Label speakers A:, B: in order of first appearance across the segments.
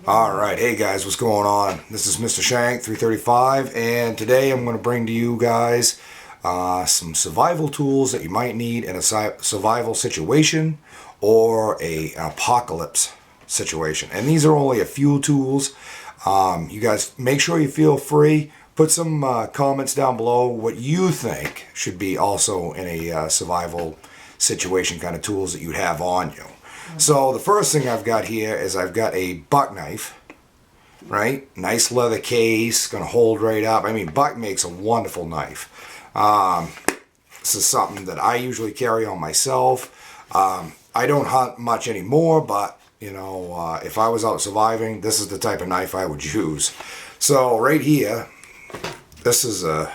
A: Alright, hey guys, what's going on? This is Mr. Shank 335, and today I'm going to bring to you guys some survival tools that you might need in a survival situation or an apocalypse situation. And these are only a few tools. You guys make sure you feel free. Put some comments down below what you think should be also in a survival situation kind of tools that you'd have on you. So the first thing I've got here is I've got a buck knife, right? Nice leather case, gonna hold right up. I mean, Buck makes a wonderful knife. This is something that I usually carry on myself. I don't hunt much anymore, but you know, if I was out surviving, this is the type of knife I would use. So right here, this is the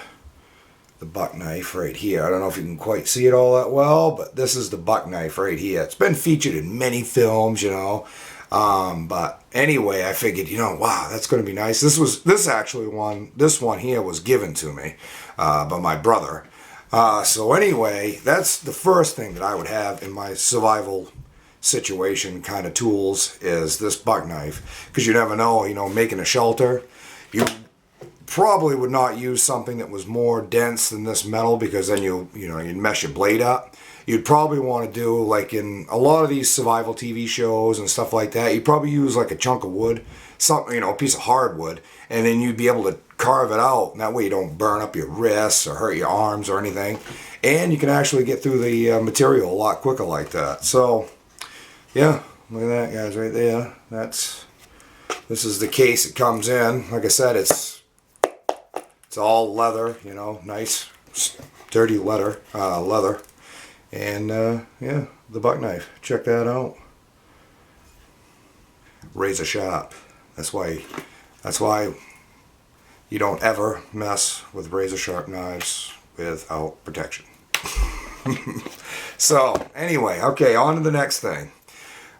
A: buck knife right here. I don't know if you can quite see it all that well, but this is the buck knife right here. It's been featured in many films, you know. But anyway, I figured, you know, wow, that's going to be nice. This one here was given to me by my brother. So anyway, that's the first thing that I would have in my survival situation kind of tools is this buck knife, because you never know, you know, making a shelter, you probably would not use something that was more dense than this metal, because then you'd mess your blade up. You'd probably want to do, like in a lot of these survival TV shows and stuff like that, you'd probably use like a chunk of wood, something, you know, a piece of hardwood, and then you'd be able to carve it out, and that way you don't burn up your wrists or hurt your arms or anything, and you can actually get through the material a lot quicker like that. So yeah, look at that, guys, right there. This is the case it comes in. Like I said, it's all leather, you know, nice sturdy leather, and yeah, the buck knife. Check that out. Razor sharp. That's why you don't ever mess with razor sharp knives without protection. So anyway, okay, on to the next thing.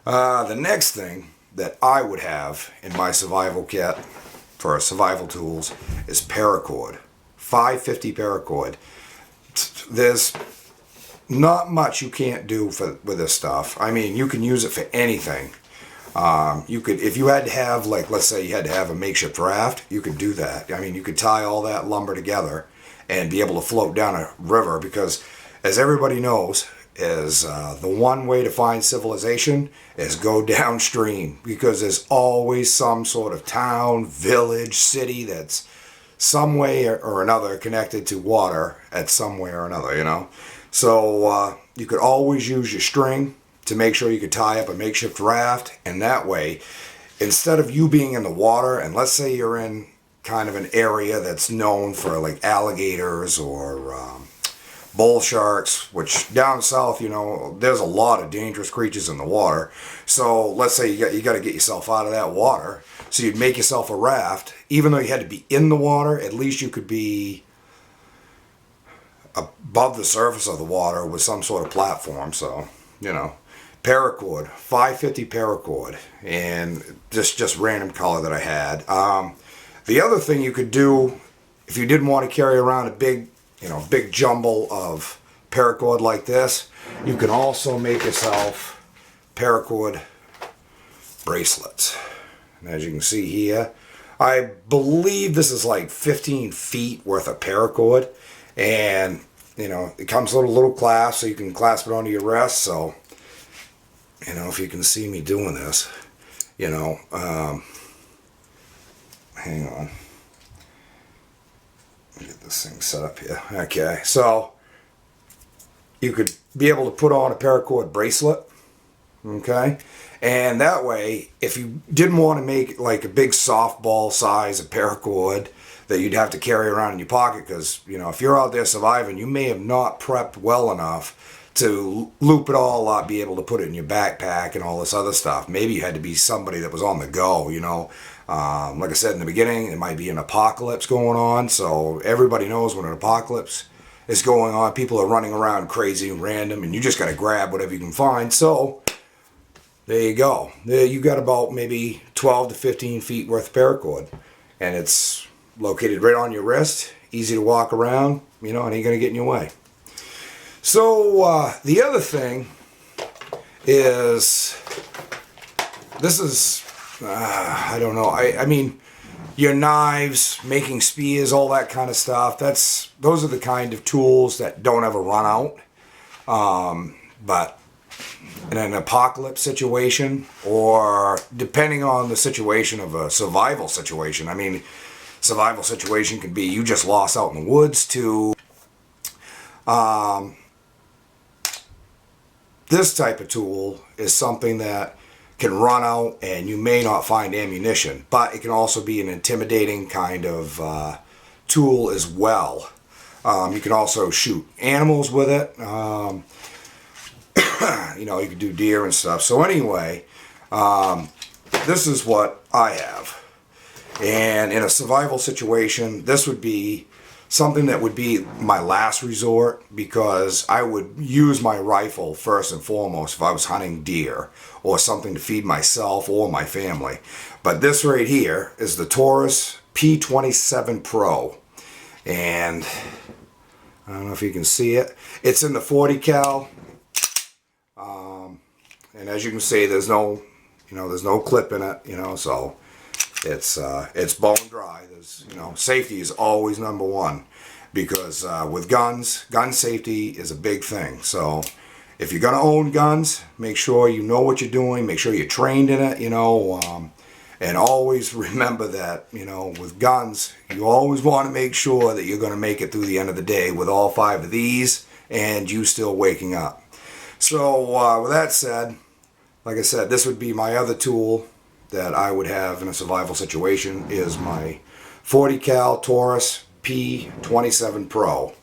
A: The next thing that I would have in my survival kit for survival tools is paracord. 550 paracord. There's not much you can't do with this stuff. I mean, you can use it for anything. You could, if you had to have, like, let's say you had to have a makeshift raft, you could do that. I mean, you could tie all that lumber together and be able to float down a river, because as everybody knows, is the one way to find civilization is go downstream, because there's always some sort of town, village, city that's some way or another connected to water at some way or another, you know. So you could always use your string to make sure you could tie up a makeshift raft, and that way, instead of you being in the water, and let's say you're in kind of an area that's known for like alligators or bull sharks, which down south, you know, there's a lot of dangerous creatures in the water. So let's say you got to get yourself out of that water. So you'd make yourself a raft. Even though you had to be in the water, at least you could be above the surface of the water with some sort of platform. So, you know, paracord, 550 paracord, and just random color that I had. The other thing you could do, if you didn't want to carry around a big jumble of paracord like this, you can also make yourself paracord bracelets. And as you can see here, I believe this is like 15 feet worth of paracord, and you know, it comes with a little clasp, so you can clasp it onto your wrist. So, you know, if you can see me doing this, you know, hang on. Get this thing set up here. Okay, so you could be able to put on a paracord bracelet, okay, and that way, if you didn't want to make like a big softball size of paracord that you'd have to carry around in your pocket, because you know, if you're out there surviving, you may have not prepped well enough to loop it all up, be able to put it in your backpack and all this other stuff. Maybe you had to be somebody that was on the go, you know. Like I said in the beginning, it might be an apocalypse going on, so everybody knows when an apocalypse is going on, people are running around crazy and random, and you just got to grab whatever you can find. So there you go. There you got about maybe 12 to 15 feet worth of paracord, and it's located right on your wrist, easy to walk around, you know, and ain't going to get in your way. So the other thing is, this is I don't know. I mean, your knives, making spears, all that kind of stuff. Those are the kind of tools that don't ever run out. But in an apocalypse situation, or depending on the situation of a survival situation, I mean, survival situation could be you just lost out in the woods to this type of tool is something that can run out and you may not find ammunition, but it can also be an intimidating kind of tool as well. You can also shoot animals with it. You know, you can do deer and stuff. So anyway, this is what I have. And in a survival situation, this would be something that would be my last resort, because I would use my rifle first and foremost if I was hunting deer or something to feed myself or my family. But this right here is the Taurus P27 Pro. And I don't know if you can see it. It's in the 40 cal. And as you can see, there's no clip in it, so it's bone dry. There's, safety is always number one, because with guns, gun safety is a big thing. So if you're gonna own guns, make sure you know what you're doing, make sure you're trained in it, and always remember that, with guns, you always want to make sure that you're gonna make it through the end of the day with all 5 of these and you still waking up. So with that said, like I said, this would be my other tool that I would have in a survival situation, is my 40 cal Taurus P27 Pro.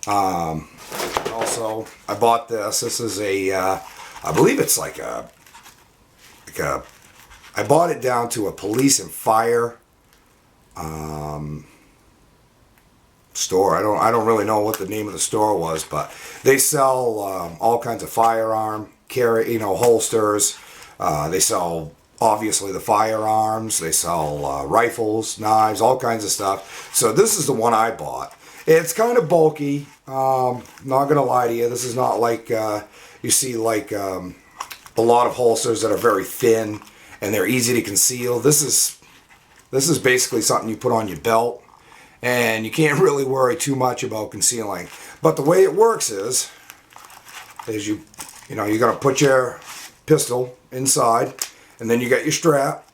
A: Also, I bought this. This is I believe it's like a, I bought it down to a police and fire store. I don't really know what the name of the store was, but they sell all kinds of firearm holsters. They sell, obviously, the firearms. They sell rifles, knives, all kinds of stuff. So this is the one I bought. It's kind of bulky. Not gonna lie to you. This is not like you see like a lot of holsters that are very thin and they're easy to conceal. This is basically something you put on your belt, and you can't really worry too much about concealing. But the way it works is you're gonna put your pistol inside, and then you got your strap.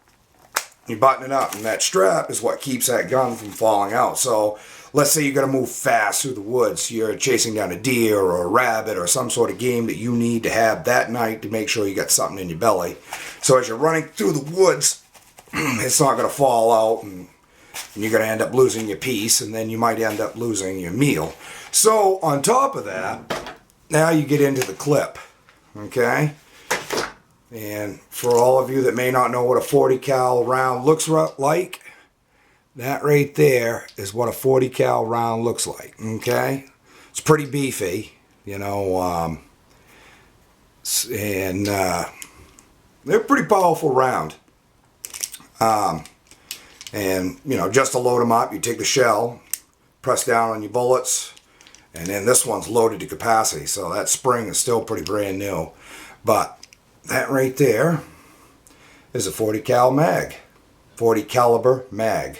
A: You button it up, and that strap is what keeps that gun from falling out. So let's say you're gonna move fast through the woods. You're chasing down a deer or a rabbit or some sort of game that you need to have that night to make sure you got something in your belly. So as you're running through the woods, it's not gonna fall out, and you're gonna end up losing your piece, and then you might end up losing your meal. So on top of that, now you get into the clip. Okay, and for all of you that may not know what a 40 cal round looks like, that right there is what a 40 cal round looks like. Okay, it's pretty beefy, and they're pretty powerful round. And just to load them up, you take the shell, press down on your bullets. And then this one's loaded to capacity, so that spring is still pretty brand new. But that right there is a 40 cal mag, 40 caliber mag.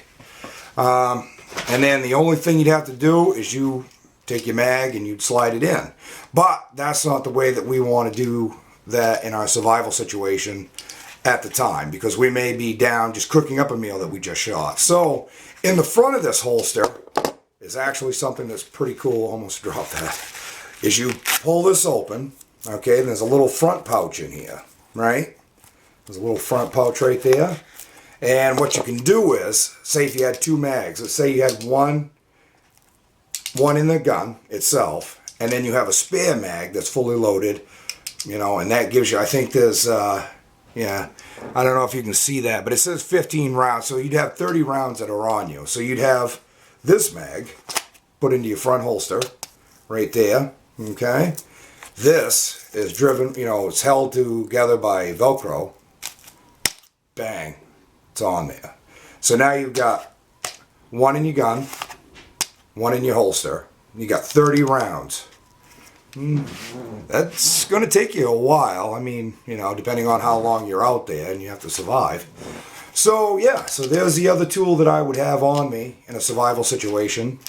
A: And then the only thing you'd have to do is you take your mag and you'd slide it in. But that's not the way that we want to do that in our survival situation at the time, because we may be down just cooking up a meal that we just shot. So in the front of this holster is actually something that's pretty cool. Almost dropped that. Is you pull this open, okay, and there's a little front pouch in here, right? There's a little front pouch right there. And what you can do is, say if you had 2 mags, let's say you had one in the gun itself, and then you have a spare mag that's fully loaded, and that gives you, I think there's, yeah, I don't know if you can see that, but it says 15 rounds, so you'd have 30 rounds that are on you. So you'd have this mag put into your front holster right there, okay? This is driven, it's held together by Velcro. Bang, it's on there. So now you've got one in your gun, one in your holster. You got 30 rounds that's going to take you a while. I mean, you know, depending on how long you're out there and you have to survive. So yeah, so there's the other tool that I would have on me in a survival situation,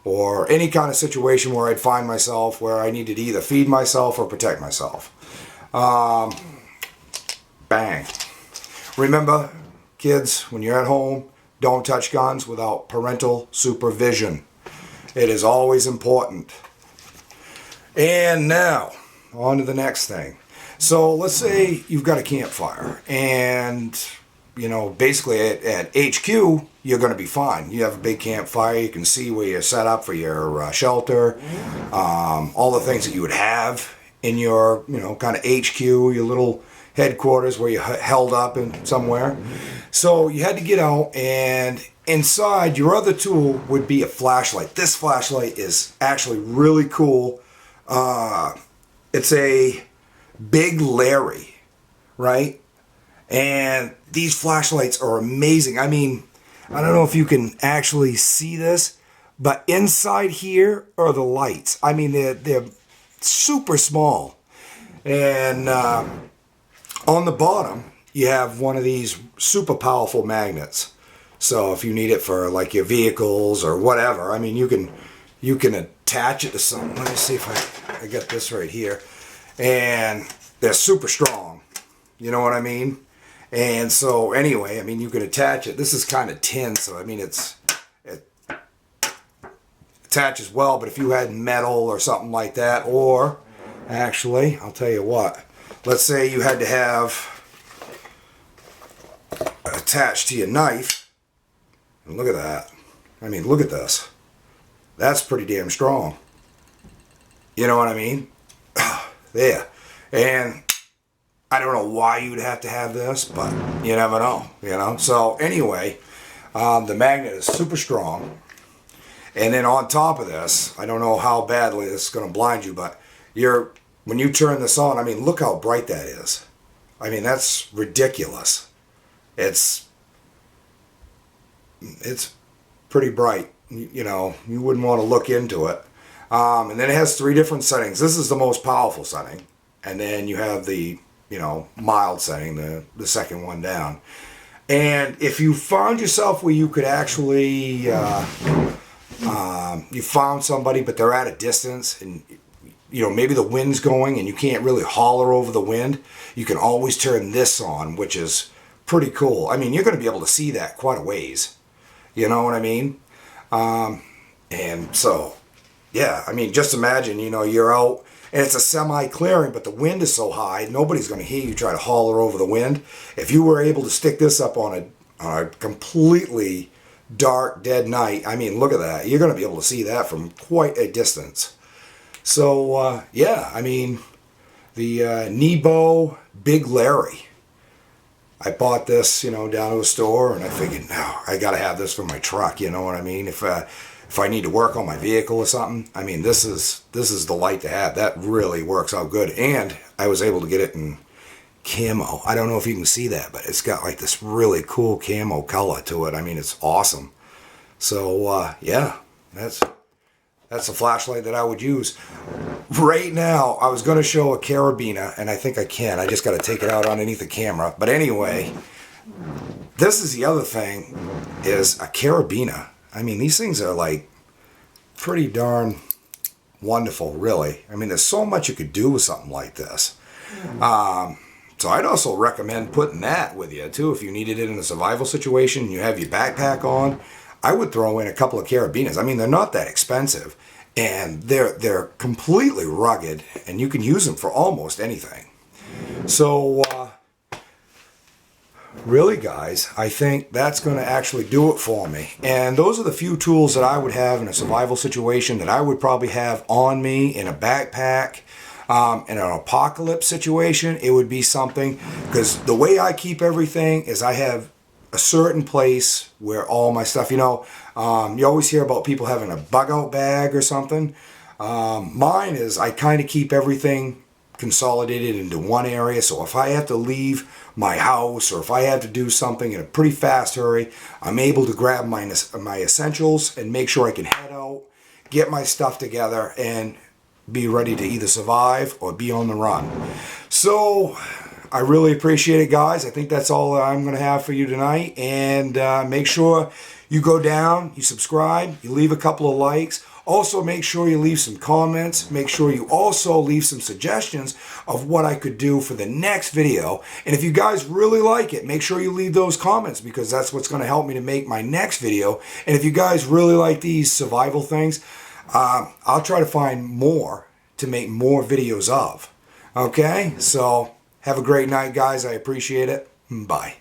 A: or any kind of situation where I'd find myself where I needed to either feed myself or protect myself. Bang. Remember, kids, when you're at home, don't touch guns without parental supervision. It is always important. And now, on to the next thing. So let's say you've got a campfire, and you know, basically at HQ, you're going to be fine. You have a big campfire, you can see where you're set up for your shelter, all the things that you would have in your, you know, kind of HQ, your little headquarters where you're held up in somewhere. So you had to get out, and inside your other tool would be a flashlight. This flashlight is actually really cool. It's a Big Larry, right? And these flashlights are amazing. I mean, I don't know if you can actually see this, but inside here are the lights. I mean, they're super small. And on the bottom, you have one of these super powerful magnets. So if you need it for like your vehicles or whatever, I mean, you can attach it to something. Let me see if I got this right here. And they're super strong. You know what I mean? And so anyway, I mean, you can attach it. This is kind of tin, so I mean, it attaches well, but if you had metal or something like that, or actually, I'll tell you what, let's say you had to have attached to your knife, and look at that. I mean, look at this. That's pretty damn strong. You know what I mean? There. And I don't know why you'd have to have this, but you never know, you know? So anyway, the magnet is super strong. And then on top of this, I don't know how badly this is going to blind you, but when you turn this on, I mean, look how bright that is. I mean, that's ridiculous. It's pretty bright. You know, you wouldn't want to look into it. And then it has 3 different settings. This is the most powerful setting. And then you have the, you know, mild setting, the second one down. And if you found yourself where you could actually, you found somebody, but they're at a distance, and, you know, maybe the wind's going and you can't really holler over the wind, you can always turn this on, which is pretty cool. I mean, you're going to be able to see that quite a ways. You know what I mean? And so, yeah, I mean, just imagine, you know, you're out, and it's a semi-clearing, but the wind is so high, nobody's going to hear you try to holler over the wind. If you were able to stick this up on a completely dark, dead night, I mean, look at that. You're going to be able to see that from quite a distance. So, yeah, I mean, the Nebo Big Larry. I bought this, you know, down to a store, and I figured, no, I got to have this for my truck, you know what I mean? If I need to work on my vehicle or something, I mean, this is the light to have. That really works out good. And I was able to get it in camo. I don't know if you can see that, but it's got like this really cool camo color to it. I mean, it's awesome. So, yeah, that's a flashlight that I would use. Right now, I was going to show a carabiner, and I think I can. I just got to take it out underneath the camera. But anyway, this is the other thing, is a carabiner. I mean, these things are like pretty darn wonderful, really. I mean, there's so much you could do with something like this. So I'd also recommend putting that with you, too, if you needed it in a survival situation, you have your backpack on. I would throw in a couple of carabiners. I mean, they're not that expensive, and they're completely rugged, and you can use them for almost anything. So, really, guys, I think that's going to actually do it for me. And those are the few tools that I would have in a survival situation that I would probably have on me in a backpack. In an apocalypse situation, it would be something, because the way I keep everything is I have a certain place where all my stuff, you know, you always hear about people having a bug out bag or something. Mine is I kind of keep everything consolidated into one area, so if I have to leave my house or if I have to do something in a pretty fast hurry, I'm able to grab my essentials and make sure I can head out, get my stuff together, and be ready to either survive or be on the run. So I really appreciate it, guys. I think that's all I'm going to have for you tonight. And make sure you go down, you subscribe, you leave a couple of likes. Also, make sure you leave some comments. Make sure you also leave some suggestions of what I could do for the next video. And if you guys really like it, make sure you leave those comments, because that's what's going to help me to make my next video. And if you guys really like these survival things, I'll try to find more to make more videos of. Okay? So have a great night, guys. I appreciate it. Bye.